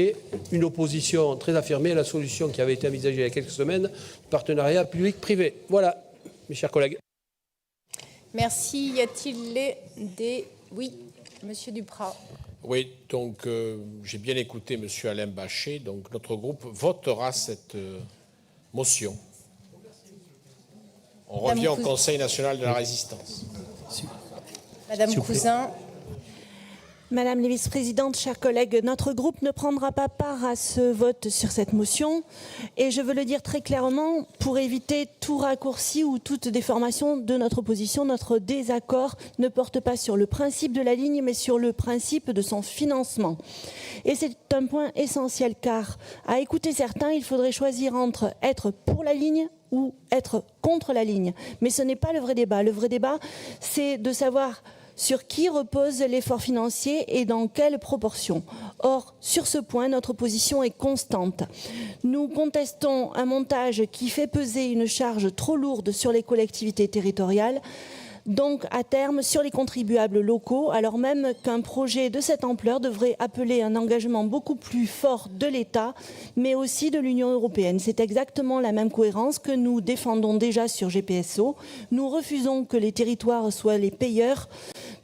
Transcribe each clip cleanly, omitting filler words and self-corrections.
Et une opposition très affirmée à la solution qui avait été envisagée il y a quelques semaines, partenariat public-privé. Voilà, mes chers collègues. Merci. Y a-t-il des... Oui, Monsieur Duprat. Oui, donc j'ai bien écouté M. Alain Bachet. Donc notre groupe votera cette motion. On revient au Conseil national de la résistance. Madame Cousin. Madame la vice-présidente, chers collègues, notre groupe ne prendra pas part à ce vote sur cette motion et je veux le dire très clairement, pour éviter tout raccourci ou toute déformation de notre position, notre désaccord ne porte pas sur le principe de la ligne mais sur le principe de son financement. Et c'est un point essentiel car, à écouter certains, il faudrait choisir entre être pour la ligne ou être contre la ligne. Mais ce n'est pas le vrai débat. Le vrai débat, c'est de savoir sur qui repose l'effort financier et dans quelle proportion. Or, sur ce point, notre position est constante. Nous contestons un montage qui fait peser une charge trop lourde sur les collectivités territoriales, donc à terme sur les contribuables locaux, alors même qu'un projet de cette ampleur devrait appeler un engagement beaucoup plus fort de l'État, mais aussi de l'Union européenne. C'est exactement la même cohérence que nous défendons déjà sur GPSO. Nous refusons que les territoires soient les payeurs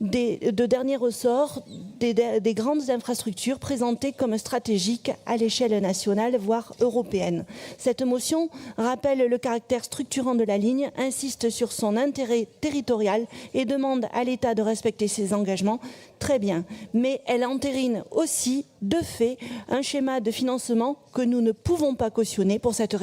de dernier ressort des grandes infrastructures présentées comme stratégiques à l'échelle nationale, voire européenne. Cette motion rappelle le caractère structurant de la ligne, insiste sur son intérêt territorial et demande à l'État de respecter ses engagements. Très bien, mais elle entérine aussi, de fait, un schéma de financement que nous ne pouvons pas cautionner. Pour cette raison,